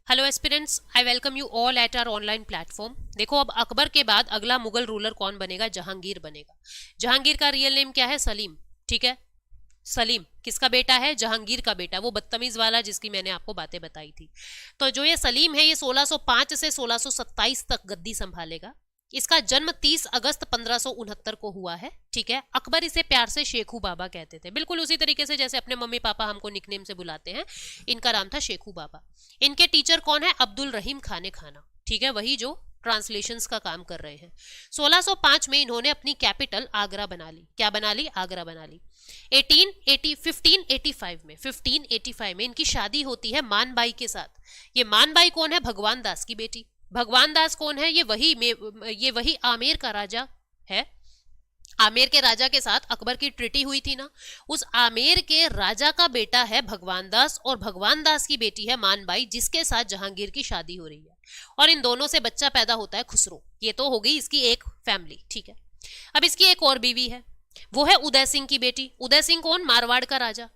Hello aspirants, I welcome you all at our online platform. देखो, अब अकबर के बाद अगला मुगल रूलर कौन बनेगा? जहांगीर बनेगा। जहांगीर का रियल नेम क्या है? सलीम। ठीक है, सलीम किसका बेटा है? जहांगीर का बेटा, वो बदतमीज वाला जिसकी मैंने आपको बातें बताई थी। तो जो ये सलीम है, ये 1605 से 1627 तक गद्दी संभालेगा। इसका जन्म 30 अगस्त 1569 को हुआ है। ठीक है, अकबर इसे प्यार से शेखू बाबा कहते थे, बिल्कुल उसी तरीके से जैसे अपने मम्मी पापा हमको निकनेम से बुलाते हैं। इनका नाम था शेखू बाबा। इनके टीचर कौन है? अब्दुल रहीम खाने खाना। ठीक है, वही जो ट्रांसलेशंस का काम कर रहे हैं। 1605 में इन्होंने अपनी कैपिटल आगरा बना ली। क्या बना ली? आगरा बना ली। 1585 में इनकी शादी होती है मानबाई के साथ। ये मानबाई कौन है? भगवान दास की बेटी। भगवान दास कौन है? ये वही आमेर का राजा है। आमेर के राजा के साथ अकबर की ट्रीटी हुई थी ना, उस आमेर के राजा का बेटा है भगवान दास, और भगवान दास की बेटी है मानबाई, जिसके साथ जहांगीर की शादी हो रही है। और इन दोनों से बच्चा पैदा होता है खुसरो। ये तो हो गई इसकी एक फैमिली। ठीक है, अब इसकी एक और बीवी है, वो है उदय सिंह की बेटी। उदय सिंह कौन? मारवाड़ का राजा।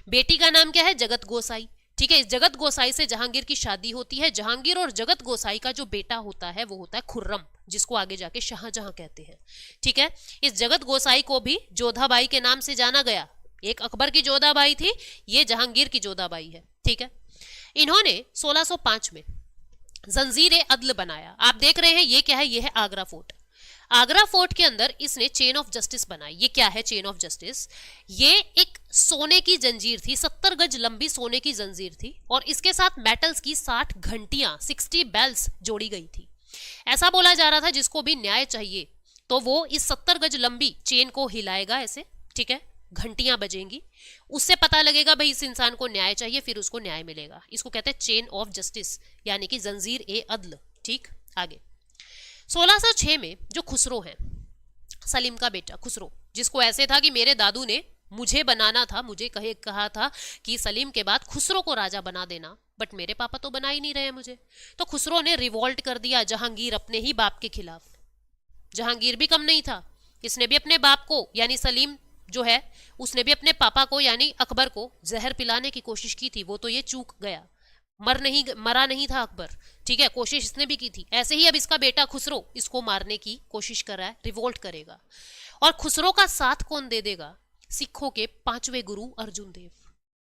बेटी का नाम क्या है? जगत गोसाई। ठीक है, इस जगत गोसाई से जहांगीर की शादी होती है। जहांगीर और जगत गोसाई का जो बेटा होता है वो होता है खुर्रम, जिसको आगे जाके शाहजहां कहते हैं। ठीक है, इस जगत गोसाई को भी जोधाबाई के नाम से जाना गया। एक अकबर की जोधाबाई थी, ये जहांगीर की जोधाबाई है। ठीक है, इन्होंने 1605 में जंजीर अदल बनाया। आप देख रहे हैं ये क्या है? ये है आगरा फोर्ट। आगरा फोर्ट के अंदर इसने चेन ऑफ जस्टिस बनाई। ये क्या है चेन ऑफ जस्टिस? ये एक सोने की जंजीर थी, 70 गज लंबी सोने की जंजीर थी, और इसके साथ मेटल्स की 60 घंटियां, 60 बेल्स जोड़ी गई थी। ऐसा बोला जा रहा था जिसको भी न्याय चाहिए तो वो इस 70 गज लंबी चेन को हिलाएगा ऐसे। ठीक है, घंटियां बजेंगी, उससे पता लगेगा भाई इस इंसान को न्याय चाहिए, फिर उसको न्याय मिलेगा। इसको कहते हैं चेन ऑफ जस्टिस, यानी कि जंजीर ए अदल। ठीक, आगे 1606 में जो खुसरो है, सलीम का बेटा खुसरो, जिसको ऐसे था कि मेरे दादू ने मुझे बनाना था, मुझे कहा था कि सलीम के बाद खुसरो को राजा बना देना, बट मेरे पापा तो बना ही नहीं रहे मुझे। तो खुसरो ने रिवोल्ट कर दिया जहांगीर अपने ही बाप के खिलाफ। जहांगीर भी कम नहीं था, इसने भी अपने बाप को यानी सलीम जो है, उसने भी अपने पापा को यानी अकबर को जहर पिलाने की कोशिश की थी। वो तो ये चूक गया, मरा नहीं था अकबर। ठीक है, कोशिश इसने भी की थी। ऐसे ही अब इसका बेटा खुसरो इसको मारने की कोशिश कर रहा है, रिवोल्ट करेगा। और खुसरो का साथ कौन दे देगा? सिखों के 5वें गुरु अर्जुन देव।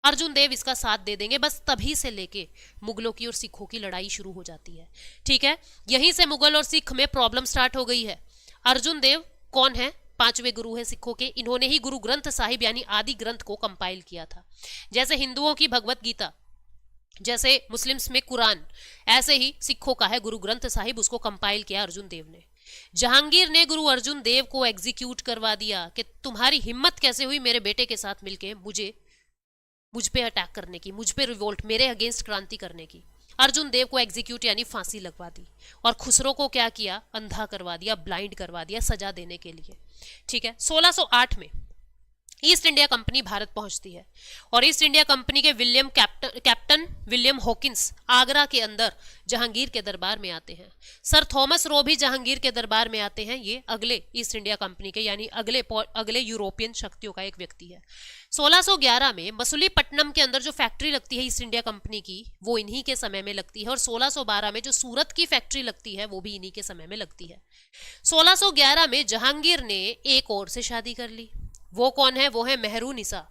अर्जुन देव इसका साथ दे देंगे। बस तभी से लेके मुगलों की और सिखों की लड़ाई शुरू हो जाती है। ठीक है, यहीं से मुगल और सिख में प्रॉब्लम स्टार्ट हो गई है। अर्जुन देव कौन है? 5वें गुरु है सिखों के। इन्होंने ही गुरु ग्रंथ साहिब यानी आदि ग्रंथ को कंपाइल किया था। जैसे हिंदुओं की भगवत गीता, जैसे मुस्लिम्स में कुरान, ऐसे ही सिखों का है गुरु ग्रंथ साहिब, उसको कंपाइल किया अर्जुन देव ने। जहांगीर ने गुरु अर्जुन देव को एग्जीक्यूट करवा दिया कि तुम्हारी हिम्मत कैसे हुई मेरे बेटे के साथ मिलके मुझ पे अटैक करने की, मुझ पे रिवोल्ट, मेरे अगेंस्ट क्रांति करने की। अर्जुन देव को एग्जीक्यूट यानी फांसी लगवा दी। और खुसरो को क्या किया? अंधा करवा दिया, ब्लाइंड करवा दिया सजा देने के लिए। ठीक है, 1608 में ईस्ट इंडिया कंपनी भारत पहुंचती है, और ईस्ट इंडिया कंपनी के कैप्टन विलियम हॉकिंस आगरा के अंदर जहांगीर के दरबार में आते हैं। सर थॉमस रो भी जहांगीर के दरबार में आते हैं। ये अगले ईस्ट इंडिया कंपनी के यानी अगले यूरोपियन शक्तियों का एक व्यक्ति है। 1611 में मसूलीपट्टनम के अंदर जो फैक्ट्री लगती है ईस्ट इंडिया कंपनी की, वो इन्हीं के समय में लगती है। और 1612 में जो सूरत की फैक्ट्री लगती है, वो भी इन्हीं के समय में लगती है। 1611 में जहांगीर ने एक और से शादी कर ली। वो कौन है? वो है मेहरुनिसा।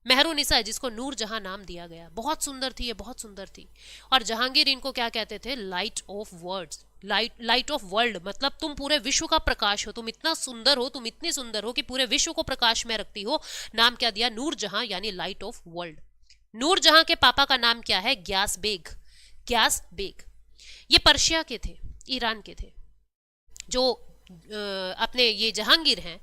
मेहरुनिसा जिसको नूर जहां नाम दिया गया। बहुत सुंदर थी, ये बहुत सुंदर थी। और जहांगीर इनको क्या कहते थे? Light of words, light of world, मतलब तुम पूरे विश्व का प्रकाश हो, तुम इतना सुंदर हो, तुम इतनी सुंदर हो कि पूरे विश्व को प्रकाश में रखती हो। नाम क्या दिया? नूर जहां यानी लाइट ऑफ वर्ल्ड। नूर जहां के पापा का नाम क्या है? ग्यास बेग। ग्यास बेग ये पर्शिया के थे, ईरान के थे। जो अपने ये जहांगीर हैं,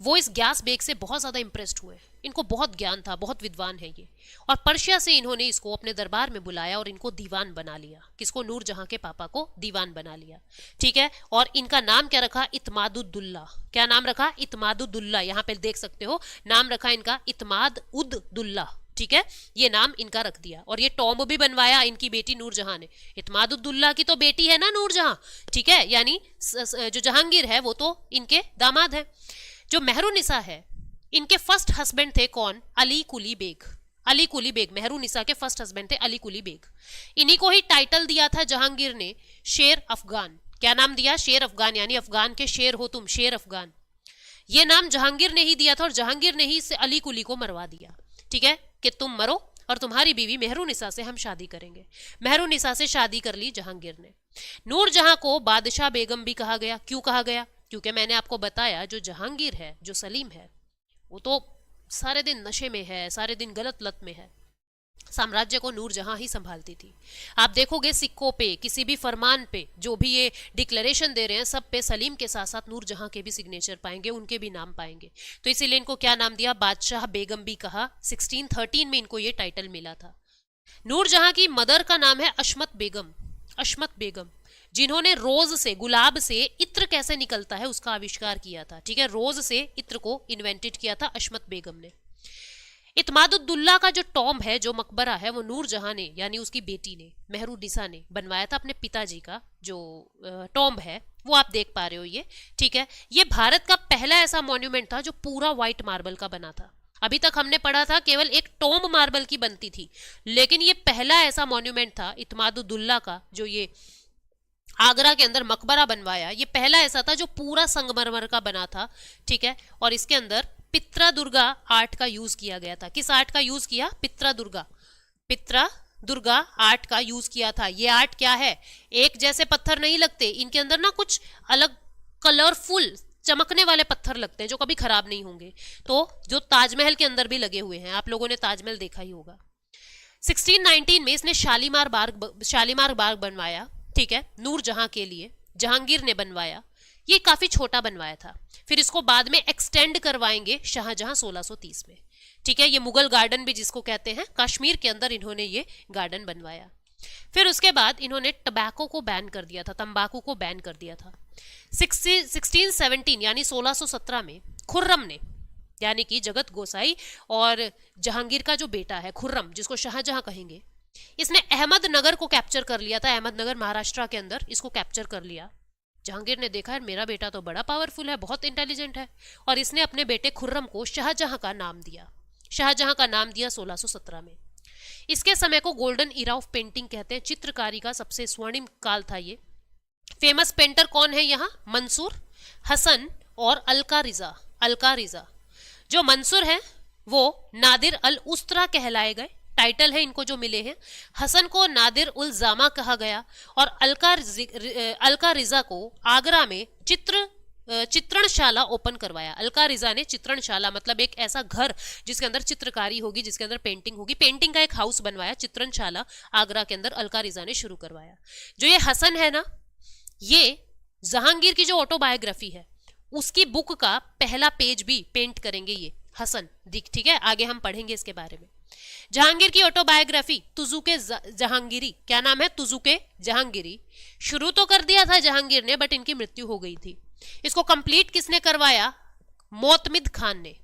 वो इस ग्यास बेग से बहुत ज्यादा इंप्रेस्ड हुए। इनको बहुत ज्ञान था, बहुत विद्वान है ये। और पर्शिया से इन्होंने इसको अपने दरबार में बुलाया और इनको दीवान बना लिया। किसको? नूर जहां के पापा को दीवान बना लिया। ठीक है, और इनका नाम क्या रखा? इत्मादुद्दुल्ला। क्या नाम रखा? इत्मादुद्दुल्ला। यहाँ पे देख सकते हो नाम रखा इनका इत्माद उद दुल्ला। ठीक है, ये नाम इनका रख दिया। और ये टॉम्ब भी बनवाया इनकी बेटी नूरजहां ने। इत्मादुद्दुल्ला की तो बेटी है ना नूरजहां। ठीक है, यानी जो जहांगीर है वो तो इनके दामाद है। जो मेहरुनिसा है, इनके फर्स्ट हस्बैंड थे कौन? अली कुली बेग। अली कुली बेग, मेहरुनिसा के फर्स्ट हस्बैंड थे अली कुली बेग। इन्हीं को ही टाइटल दिया था जहांगीर ने शेर अफगान। क्या नाम दिया? शेर अफगान, यानी अफगान के शेर हो तुम, शेर अफगान। ये नाम जहांगीर ने ही दिया था और जहांगीर ने ही अली कुली को मरवा दिया। ठीक है, कि तुम मरो और तुम्हारी बीवी मेहरुनिसा से हम शादी करेंगे। मेहरुनिसा से शादी कर ली जहांगीर ने। नूरजहां को बादशाह बेगम भी कहा गया। क्यों कहा गया? क्योंकि मैंने आपको बताया जो जहांगीर है, जो सलीम है, वो तो सारे दिन नशे में है, सारे दिन गलत लत में है। साम्राज्य को नूरजहां ही संभालती थी। आप देखोगे सिक्कों पे, किसी भी फरमान पे, जो भी ये डिक्लेरेशन दे रहे हैं, सब पे सलीम के साथ साथ नूरजहां के भी सिग्नेचर पाएंगे, उनके भी नाम पाएंगे। तो इसीलिए इनको क्या नाम दिया? बादशाह बेगम भी कहा। 1613 में इनको ये टाइटल मिला था। नूरजहां की मदर का नाम है अशमत बेगम। अशमत बेगम, जिन्होंने रोज से, गुलाब से इत्र कैसे निकलता है उसका आविष्कार किया था। ठीक है, रोज से इत्र को इन्वेंटेड किया था अशमत बेगम ने। इत्मादुद्दौला का जो टॉम्ब है, जो मकबरा है, वो नूरजहां ने यानी उसकी बेटी ने, मेहरुनिसा ने बनवाया था। अपने पिताजी का जो टॉम्ब है वो आप देख पा रहे हो ये। ठीक है, ये भारत का पहला ऐसा मॉन्यूमेंट था जो पूरा व्हाइट मार्बल का बना था। अभी तक हमने पढ़ा था केवल एक टॉम्ब मार्बल की बनती थी, लेकिन ये पहला ऐसा मॉन्यूमेंट था इत्मादुद्दौला का, जो ये आगरा के अंदर मकबरा बनवाया, ये पहला ऐसा था जो पूरा संगमरमर का बना था। ठीक है, और इसके अंदर पित्रा दुर्गा आर्ट का यूज किया गया था। किस आर्ट का यूज किया? पित्रा दुर्गा। पित्रा दुर्गा आर्ट का यूज किया था। ये आर्ट क्या है? एक जैसे पत्थर नहीं लगते, इनके अंदर ना कुछ अलग कलरफुल चमकने वाले पत्थर लगते हैं जो कभी खराब नहीं होंगे। तो जो ताजमहल के अंदर भी लगे हुए हैं, आप लोगों ने ताजमहल देखा ही होगा। 1619 में इसने शालीमार बाग बनवाया। ठीक है, नूरजहां के लिए जहांगीर ने बनवाया। ये काफी छोटा बनवाया था, फिर इसको बाद में एक्सटेंड करवाएंगे शाहजहां 1630 में। ठीक है, ये मुगल गार्डन भी जिसको कहते हैं, कश्मीर के अंदर इन्होंने ये गार्डन बनवाया। फिर उसके बाद इन्होंने टबैको को बैन कर दिया था, तंबाकू को बैन कर दिया था। 1617 यानी 1617 में खुर्रम ने, यानी कि जगत गोसाई और जहांगीर का जो बेटा है खुर्रम, जिसको शाहजहां कहेंगे, इसने अहमदनगर को कैप्चर कर लिया था। अहमदनगर महाराष्ट्र के अंदर इसको कैप्चर कर लिया। जहांगीर ने देखा है मेरा बेटा तो बड़ा पावरफुल है, बहुत इंटेलिजेंट है, और इसने अपने बेटे खुर्रम को शाहजहां का नाम दिया। शाहजहां का नाम दिया 1617 में। इसके समय को गोल्डन इरा ऑफ पेंटिंग कहते हैं, चित्रकारी का सबसे स्वर्णिम काल था ये। फेमस पेंटर कौन है यहाँ? मंसूर, हसन और अलका रिजा। अलका रिजा, जो मंसूर है वो नादिर अल उस्तरा कहलाए गए, टाइटल है इनको जो मिले हैं। हसन को नादिर उल जामा कहा गया और अलका रिजा को आगरा में चित्रणशाला ओपन करवाया। अलका रिजा ने चित्रणशाला मतलब एक ऐसा घर जिसके अंदर चित्रकारी होगी, जिसके अंदर पेंटिंग होगी, पेंटिंग का एक हाउस बनवाया, चित्रणशाला आगरा के अंदर अलका रिजा ने शुरू करवाया। जो ये हसन है ना, ये जहांगीर की जो ऑटोबायोग्राफी है उसकी बुक का पहला पेज भी पेंट करेंगे ये हसन। ठीक है, आगे हम पढ़ेंगे इसके बारे में। जहांगीर की ऑटोबायोग्राफी तुजुके जहांगीरी, क्या नाम है? तुजुके जहांगीरी। शुरू तो कर दिया था जहांगीर ने, बट इनकी मृत्यु हो गई थी। इसको कंप्लीट किसने करवाया? मोतमिद खान ने।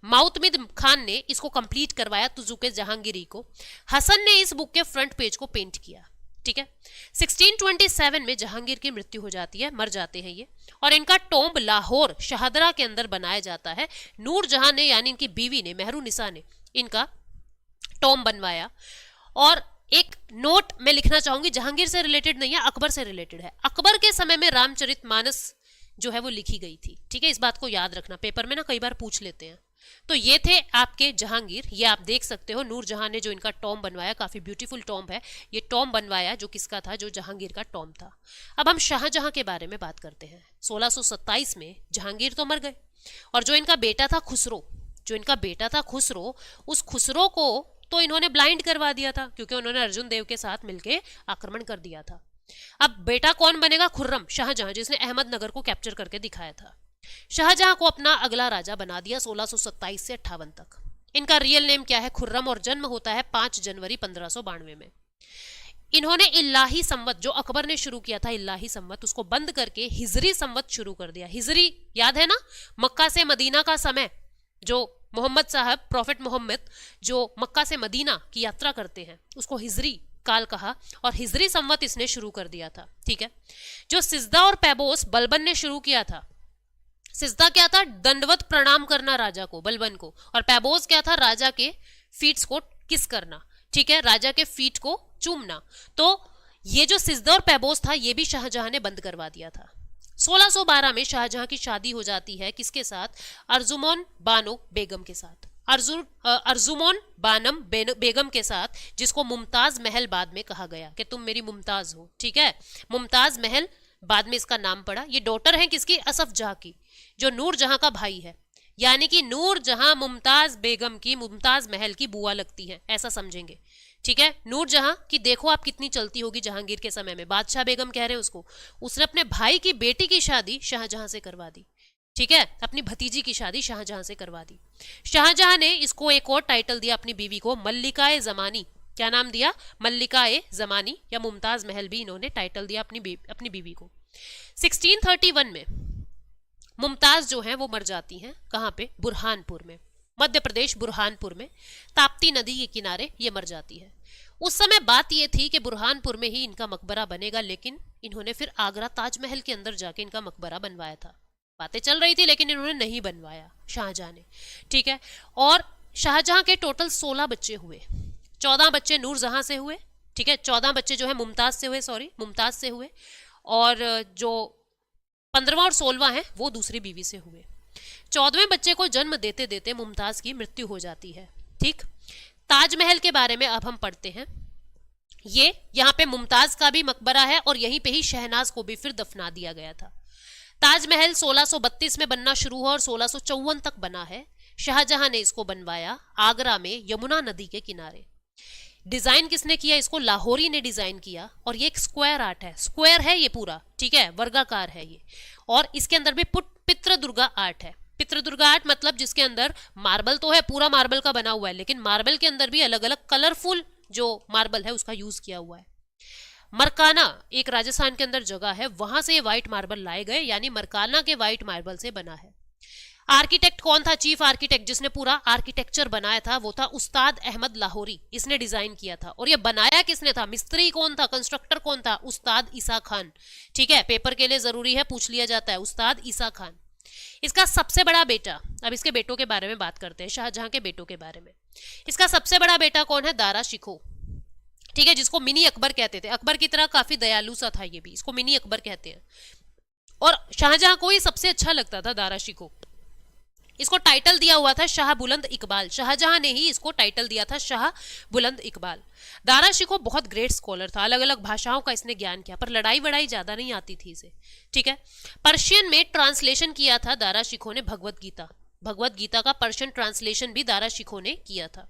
माउतमिद खान ने इसको कंप्लीट करवाया तुजुके जहांगीरी को। हसन ने इस बुक के फ्रंट पेज को पेंट किया। ठीक है, 1627 में जहांगीर की मृत्यु हो जाती है, मर जाते हैं ये, और इनका टॉम्ब लाहौर शाहदरा के अंदर बनाया जाता है। नूरजहां ने यानी इनकी बीवी ने, मेहरुनिसा ने, इनका टॉम्ब बनवाया। और एक नोट मैं लिखना चाहूंगी, जहांगीर से रिलेटेड नहीं है, अकबर से रिलेटेड है। अकबर के समय में रामचरितमानस जो है वो लिखी गई थी। ठीक है, इस बात को याद रखना, पेपर में ना कई बार पूछ लेते हैं। तो ये थे आपके जहांगीर, ये आप देख सकते हो। नूरजहां ने जो इनका टॉम्ब बनवाया, काफी ब्यूटीफुल टॉम्ब है ये। टॉम्ब बनवाया जो किसका था? जो जहांगीर का टॉम्ब था। अब हम शाहजहां के बारे में बात करते हैं। 1627 में जहांगीर तो मर गए, और जो इनका बेटा था खुसरो, उस खुसरो को तो इन्होंने ब्लाइंड करवा दिया था, क्योंकि उन्होंने अर्जुन देव के साथ मिलकर आक्रमण कर दिया था। अब बेटा कौन बनेगा? खुर्रम, शाहजहां, जिसने अहमदनगर को कैप्चर करके दिखाया था। शाहजहां को अपना अगला राजा बना दिया 1627 से 58 तक। इनका रियल नेम क्या है? खुर्रम, और जन्म होता है 5 जनवरी 1592 में। इन्होंने इल्लाही संवत, जो अकबर ने शुरू किया था इल्लाही संवत, उसको बंद करके हिजरी संवत शुरू कर दिया। हिजरी याद है ना, मक्का से मदीना का समय, जो मोहम्मद साहब, प्रॉफिट मोहम्मद जो मक्का से मदीना की यात्रा करते हैं, उसको हिजरी काल कहा, और हिजरी संवत इसने शुरू कर दिया था। ठीक है, जो सिजदा और पैबोस बलबन ने शुरू किया था। सिजदा क्या था? दंडवत प्रणाम करना राजा को, बलबन को, और पैबोस क्या था? राजा के फीट्स को किस करना, ठीक है, राजा के फीट को चूमना। तो ये जो सिजदा और पैबोस था ये भी शाहजहां ने बंद करवा दिया था। 1612 में शाहजहां की शादी हो जाती है किसके साथ? अर्जुमोन बानो बेगम के साथ, अर्जुमोन बानम बेगम के साथ, जिसको मुमताज महल बाद में कहा गया कि तुम मेरी मुमताज हो, ठीक है, मुमताज महल बाद में इसका नाम पड़ा। ये डॉटर है किसकी? असफ जहां की, जो नूर जहां का भाई है, यानी कि नूर जहां मुमताज बेगम की, मुमताज महल की बुआ लगती है, ऐसा समझेंगे, ठीक है। नूर जहां की देखो आप कितनी चलती होगी जहांगीर के समय में, बादशाह बेगम कह रहे हैं उसको, उसने अपने भाई की बेटी की शादी शाहजहां से करवा दी, ठीक है, अपनी भतीजी की शादी शाहजहां से करवा दी। शाहजहां ने इसको एक और टाइटल दिया अपनी बीवी को, मल्लिकाए जमानी। क्या नाम दिया? मल्लिकाए जमानी, या मुमताज महल भी इन्होंने टाइटल दिया अपनी बीवी को। 1631 में मुमताज जो है वो मर जाती हैं, कहाँ पे? बुरहानपुर में, मध्य प्रदेश, बुरहानपुर में, ताप्ती नदी के किनारे ये मर जाती है। उस समय बात ये थी कि बुरहानपुर में ही इनका मकबरा बनेगा, लेकिन इन्होंने फिर आगरा ताजमहल के अंदर जाके इनका मकबरा बनवाया था। बातें चल रही थी लेकिन इन्होंने नहीं बनवाया शाहजहां ने, ठीक है। और शाहजहां के टोटल 16 बच्चे हुए, 14 बच्चे नूरजहां से हुए, ठीक है, 14 बच्चे जो है मुमताज से हुए, सॉरी मुमताज से हुए, और जो 15वां और 16वां है वो दूसरी बीवी से हुए। 14वें बच्चे को जन्म देते देते मुमताज की मृत्यु हो जाती है, ठीक। ताजमहल के बारे में अब हम पढ़ते हैं। ये यहाँ पे मुमताज का भी मकबरा है और यहीं पे ही शहनाज को भी फिर दफना दिया गया था। ताजमहल 1632 में बनना शुरू हुआ और 1654 तक बना है। शाहजहां ने इसको बनवाया आगरा में यमुना नदी के किनारे। डिजाइन किसने किया इसको? लाहौरी ने डिजाइन किया, और ये एक स्क्वायर आर्ट है, स्क्वायर है ये पूरा, ठीक है, वर्गाकार है ये, और इसके अंदर भी पितृदुर्गा आर्ट है। पितृदुर्गा आर्ट मतलब जिसके अंदर मार्बल तो है, पूरा मार्बल का बना हुआ है, लेकिन मार्बल के अंदर भी अलग अलग कलरफुल जो मार्बल है उसका यूज किया हुआ है। मरकाना एक राजस्थान के अंदर जगह है, वहां से ये व्हाइट मार्बल लाए गए, यानी मरकाना के व्हाइट मार्बल से बना है। आर्किटेक्ट कौन था? चीफ आर्किटेक्ट जिसने पूरा आर्किटेक्चर बनाया था वो था उस्ताद अहमद लाहौरी, इसने डिजाइन किया था। और ये बनाया किसने था? मिस्त्री कौन था? कंस्ट्रक्टर कौन था? उस्ताद ईसा खान, ठीक है, पेपर के लिए जरूरी है, पूछ लिया जाता है, उस्ताद ईसा खान। इसका सबसे बड़ा बेटा, अब इसके बेटों के बारे में बात करते हैं, शाहजहां के बेटों के बारे में। इसका सबसे बड़ा बेटा कौन है? दारा शिकोह, ठीक है, जिसको मिनी अकबर कहते थे, अकबर की तरह काफी दयालु सा था ये भी, इसको मिनी अकबर कहते हैं। और शाहजहां को ये सबसे अच्छा लगता था दारा शिकोह। इसको टाइटल दिया हुआ था शाह बुलंद इकबाल, शाहजहां ने ही इसको टाइटल दिया था शाह बुलंद इकबाल। दारा शिकोह बहुत ग्रेट स्कॉलर था, अलग अलग भाषाओं का इसने ज्ञान किया, पर लड़ाई वड़ाई ज्यादा नहीं आती थी इसे, ठीक है। पर्शियन में ट्रांसलेशन किया था दारा शिकोह ने भगवत गीता, भगवत गीता का पर्शियन ट्रांसलेशन भी दारा शिकोह ने किया था।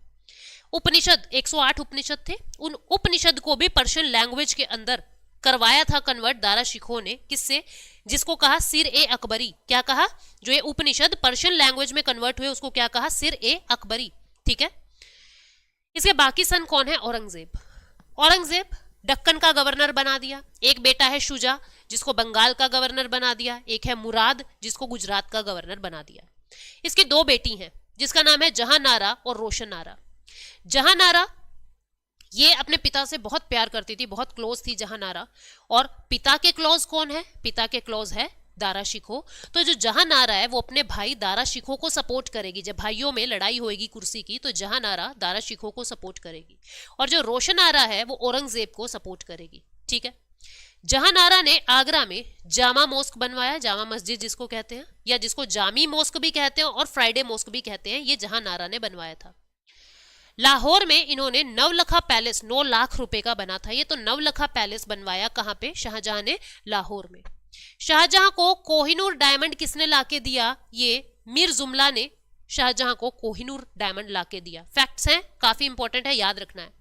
उपनिषद 108 उपनिषद थे, उन उपनिषद को भी पर्शियन लैंग्वेज के अंदर करवाया था कन्वर्ट दारा शिकोह ने, किससे? जिसको कहा सिर ए अकबरी। क्या कहा? जो ये उपनिषद पर्शियन लैंग्वेज में कन्वर्ट हुए उसको क्या कहा? सिर ए अकबरी, ठीक है। इसके बाकी सन कौन है? औरंगजेब। औरंगजेब दक्कन का गवर्नर बना दिया। एक बेटा है शुजा जिसको बंगाल का गवर्नर बना दिया, एक है मुराद जिसको गुजरात का गवर्नर बना दिया। इसकी 2 बेटी हैं जिसका नाम है जहां नारा और रोशन नारा। जहां नारा ये अपने पिता से बहुत प्यार करती थी, बहुत क्लोज थी जहां नारा। और पिता के क्लोज कौन है? पिता के क्लोज है दारा शिकोह। तो जो जहां नारा है वो अपने भाई दारा शिकोह को सपोर्ट करेगी, जब भाइयों में लड़ाई होगी कुर्सी की तो जहां नारा दारा शिकोह को सपोर्ट करेगी, और जो रोशन नारा है वो औरंगजेब को सपोर्ट करेगी, ठीक है। जहां नारा ने आगरा में जामा मोस्क बनवाया, जामा मस्जिद जिसको कहते हैं, या जिसको जामी मोस्क भी कहते हैं और फ्राइडे मोस्क भी कहते हैं, ये जहां नारा ने बनवाया था। लाहौर में इन्होंने नवलखा पैलेस 9 लाख रुपए का बना था, ये तो नवलखा पैलेस बनवाया कहां पे? शाहजहां ने लाहौर में। शाहजहां को कोहिनूर डायमंड किसने लाके दिया? ये मीर जुमला ने शाहजहां को कोहिनूर डायमंड लाके दिया। फैक्ट्स हैं, काफी इंपॉर्टेंट है, याद रखना है।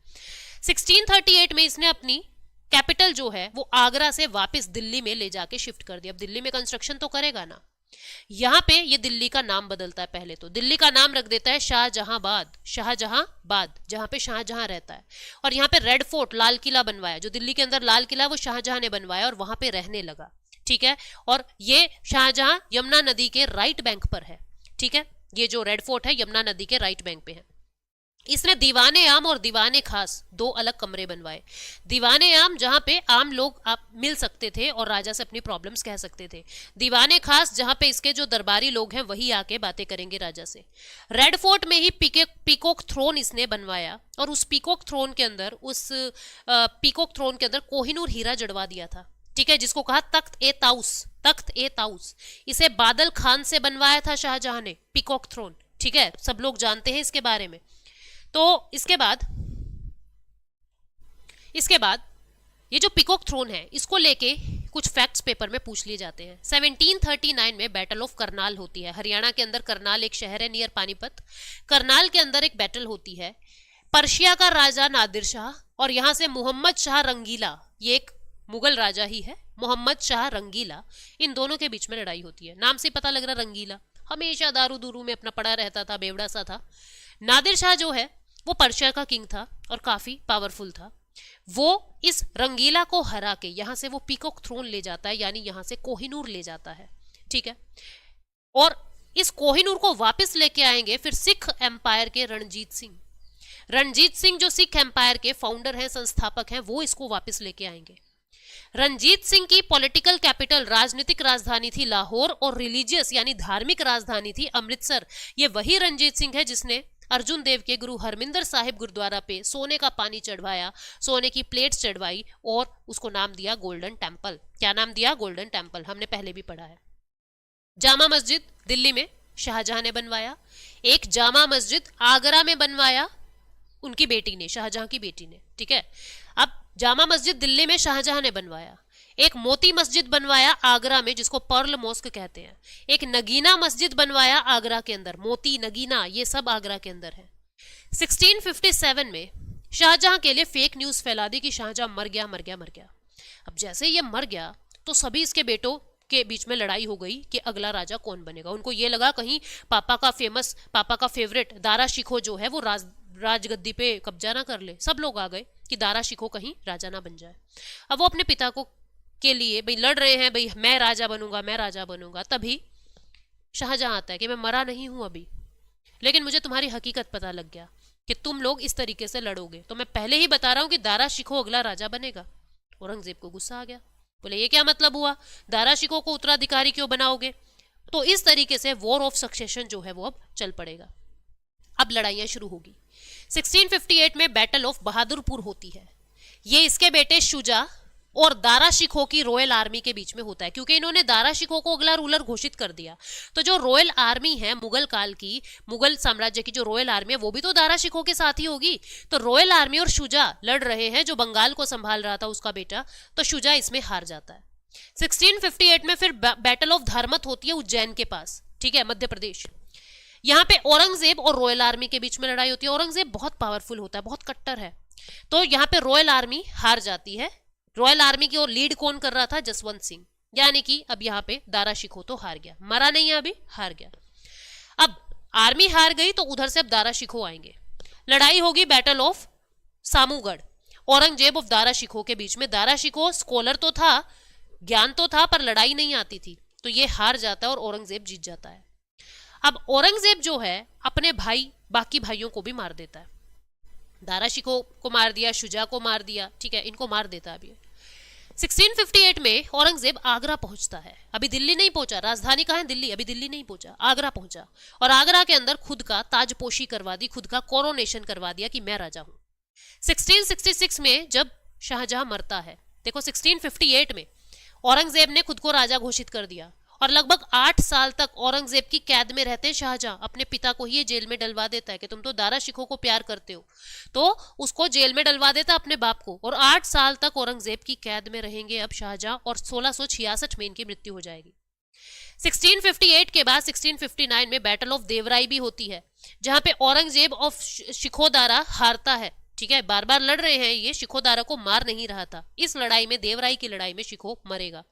1638 में इसने अपनी कैपिटल जो है वो आगरा से वापस दिल्ली में ले जाके शिफ्ट कर दिया। अब दिल्ली में कंस्ट्रक्शन तो करेगा ना, यहां पे ये दिल्ली का नाम बदलता है। पहले तो दिल्ली का नाम रख देता है शाहजहांबाद, शाहजहांबाद जहां पे शाहजहां रहता है। और यहाँ पे रेड फोर्ट, लाल किला बनवाया, जो दिल्ली के अंदर लाल किला वो शाहजहां ने बनवाया और वहां पे रहने लगा, ठीक है। और ये शाहजहां यमुना नदी के राइट बैंक पर है, ठीक है। ये जो रेड फोर्ट है यमुना नदी के राइट बैंक पे है। इसने दीवाने आम और दीवाने खास दो अलग कमरे बनवाए। दीवाने आम जहां पे आम लोग आप मिल सकते थे और राजा से अपनी प्रॉब्लम्स कह सकते थे, दीवाने खास जहां पे इसके जो दरबारी लोग हैं वही आके बातें करेंगे राजा से। रेड फोर्ट में ही पीकॉक थ्रोन इसने बनवाया और उस पीकॉक थ्रोन के अंदर कोहिनूर हीरा जड़वा दिया था, ठीक है, जिसको कहा तख्त ए ताउस। तख्त ए ताउस इसे बादल खान से बनवाया था शाहजहां ने, पीकॉक थ्रोन, ठीक है, सब लोग जानते हैं इसके बारे में। तो इसके बाद ये जो पीकॉक थ्रोन है इसको लेके कुछ फैक्ट्स पेपर में पूछ लिए जाते हैं। 1739 में बैटल ऑफ करनाल होती है। हरियाणा के अंदर करनाल एक शहर है नियर पानीपत। करनाल के अंदर एक बैटल होती है। पर्शिया का राजा नादिर शाह और यहां से मोहम्मद शाह रंगीला, ये एक मुगल राजा ही है, मोहम्मद शाह रंगीला, इन दोनों के बीच में लड़ाई होती है। नाम से पता लग रहा रंगीला, हमेशा दारू दूरू में अपना पड़ा रहता था, बेवड़ा सा था। नादिर शाह जो है वो पर्शिया का किंग था और काफी पावरफुल था। वो इस रंगीला को हरा के यहां से वो पीकॉक थ्रोन ले जाता है, यानी यहां से कोहिनूर ले जाता है, ठीक है। और इस कोहिनूर को वापस लेके आएंगे फिर सिख एम्पायर के रणजीत सिंह। रणजीत सिंह जो सिख एम्पायर के फाउंडर हैं, संस्थापक हैं, वो इसको वापस लेके आएंगे। रणजीत सिंह की पॉलिटिकल कैपिटल, राजनीतिक राजधानी थी लाहौर और रिलीजियस यानी धार्मिक राजधानी थी अमृतसर। ये वही रणजीत सिंह है जिसने अर्जुन देव के गुरु हरमिंदर साहिब गुरुद्वारा पे सोने का पानी चढ़वाया, सोने की प्लेट्स चढ़वाई और उसको नाम दिया गोल्डन टेम्पल। क्या नाम दिया? गोल्डन टेम्पल, हमने पहले भी पढ़ा है। जामा मस्जिद दिल्ली में शाहजहां ने बनवाया। एक जामा मस्जिद आगरा में बनवाया उनकी बेटी ने, शाहजहां की बेटी ने, ठीक है। अब जामा मस्जिद दिल्ली में शाहजहां ने बनवाया। एक मोती मस्जिद बनवाया आगरा में जिसको पर्ल मॉस्क कहते हैं। एक नगीना मस्जिद बनवाया आगरा के अंदर, मोती नगीना ये सब आगरा के अंदर है। 1657 में शाहजहां के लिए फेक न्यूज फैला दी कि शाहजहां मर गया मर गया मर गया। अब जैसे ये मर गया तो सभी इसके बेटों के बीच में लड़ाई हो गई कि अगला राजा कौन बनेगा। उनको ये लगा कहीं पापा का फेवरेट दारा शिकोह जो है वो राजगद्दी पे कब्जा ना कर ले। सब लोग आ गए कि दारा शिकोह कहीं राजा ना बन जाए। अब वो अपने पिता को के लिए भाई लड़ रहे हैं, भाई मैं राजा बनूंगा मैं राजा बनूंगा। तभी शाहजहां आता है कि मैं मरा नहीं हूं अभी, लेकिन मुझे तुम्हारी हकीकत पता लग गया कि तुम लोग इस तरीके से लड़ोगे, तो मैं पहले ही बता रहा हूं कि दारा शिकोह अगला राजा बनेगा। औरंगजेब को गुस्सा आ गया, बोले ये क्या मतलब हुआ, दारा शिकोह को उत्तराधिकारी क्यों बनाओगे? तो इस तरीके से वॉर ऑफ सक्सेशन जो है वो अब चल पड़ेगा। अब लड़ाइयां शुरू होगी। 1658 में बैटल ऑफ बहादुरपुर होती है। ये इसके बेटे शुजा और दारा शिकोह की रॉयल आर्मी के बीच में होता है, क्योंकि इन्होंने दारा शिकोह को अगला रूलर घोषित कर दिया। तो जो रॉयल आर्मी है मुगल काल की, मुगल साम्राज्य की जो रॉयल आर्मी है वो भी तो दारा शिकोह के साथ ही होगी। तो रॉयल आर्मी और शुजा लड़ रहे हैं, जो बंगाल को संभाल रहा था उसका बेटा, तो शुजा इसमें हार जाता है। 1658 में फिर बैटल ऑफ धर्मत होती है उज्जैन के पास, ठीक है, मध्य प्रदेश। यहाँ पे औरंगजेब और रॉयल आर्मी के बीच में लड़ाई होती है। औरंगजेब बहुत पावरफुल होता है, बहुत कट्टर है, तो यहाँ पे रॉयल आर्मी हार जाती है। रॉयल आर्मी की ओर लीड कौन कर रहा था? जसवंत सिंह। यानी कि अब यहाँ पे दारा शिकोह तो हार गया, मरा नहीं है अभी, हार गया। अब आर्मी हार गई तो उधर से अब दारा शिकोह आएंगे। लड़ाई होगी बैटल ऑफ सामूगढ़, औरंगजेब और दारा शिकोह के बीच में। दारा शिकोह स्कॉलर तो था, ज्ञान तो था, पर लड़ाई नहीं आती थी, तो ये हार जाता है और औरंगजेब जीत जाता है। अब औरंगजेब जो है अपने भाई बाकी भाइयों को भी मार देता है। दारा शिकोह को मार दिया, शुजा को मार दिया, ठीक है, इनको मार देता है अभी। 1658 में औरंगजेब आगरा पहुंचता है। अभी दिल्ली नहीं पहुंचा, राजधानी कहाँ है? दिल्ली। अभी दिल्ली नहीं पहुंचा, आगरा पहुंचा और आगरा के अंदर खुद का ताजपोशी करवा दी, खुद का कोरोनेशन करवा दिया कि मैं राजा हूं। 1666 में जब शाहजहां मरता है, देखो 1658 में औरंगजेब ने खुद को राजा घोषित कर दिया और लगभग 8 साल तक औरंगजेब की कैद में रहते शाहजहां। अपने पिता को ही ये जेल में डलवा देता है कि तुम तो दारा शिकोह को प्यार करते हो, तो उसको जेल में डलवा देता अपने बाप को, और 8 साल तक औरंगजेब की कैद में रहेंगे अब शाहजहां, और 1666 में इनकी मृत्यु हो जाएगी। 1658 के बाद 1659 में बैटल ऑफ देवराई भी होती है, जहां पे औरंगजेब ऑफ शिकोदारा हारता है, ठीक है, बार बार लड़ रहे हैं, ये शिकोदारा को मार नहीं रहा था। इस लड़ाई में, देवराई की लड़ाई में शिकोह मरेगा।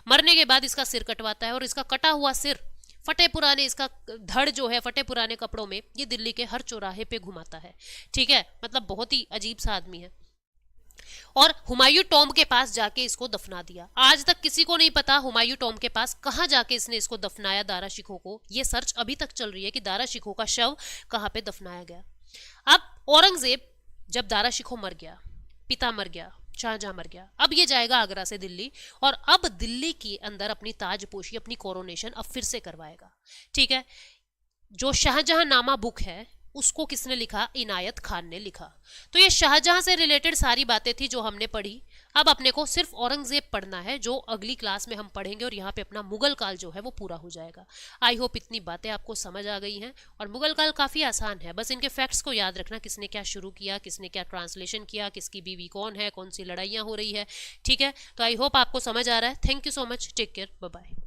मरने के बाद इसका सिर कटवाता है और इसका कटा हुआ सिर फटे पुराने, इसका धड़ जो है फटे पुराने कपड़ों में, ये दिल्ली के हर चौराहे पे घुमाता है, ठीक है, मतलब बहुत ही अजीब सा आदमी है। और हुमायूं टॉम्ब के पास जाके इसको दफना दिया। आज तक किसी को नहीं पता हुमायूं टॉम्ब के पास कहां जाके इसने इसको दफनाया दारा शिकोह को। ये सर्च अभी तक चल रही है कि दारा शिकोह का शव कहां पे दफनाया गया। अब औरंगजेब जब दारा शिकोह मर गया, पिता मर गया, शाहजहां मर गया, अब ये जाएगा आगरा से दिल्ली और अब दिल्ली के अंदर अपनी ताजपोशी, अपनी कोरोनेशन अब फिर से करवाएगा। ठीक है। जो शाहजहां नामा बुक है उसको किसने लिखा? इनायत खान ने लिखा। तो ये शाहजहां से रिलेटेड सारी बातें थी जो हमने पढ़ी। अब अपने को सिर्फ औरंगजेब पढ़ना है, जो अगली क्लास में हम पढ़ेंगे, और यहाँ पे अपना मुगल काल जो है वो पूरा हो जाएगा। आई होप इतनी बातें आपको समझ आ गई हैं। और मुगल काल काफ़ी आसान है, बस इनके फैक्ट्स को याद रखना, किसने क्या शुरू किया, किसने क्या ट्रांसलेशन किया, किसकी बीवी कौन है, कौन सी लड़ाइयाँ हो रही है। ठीक है, तो आई होप आपको समझ आ रहा है। Thank you so much, take care, bye bye.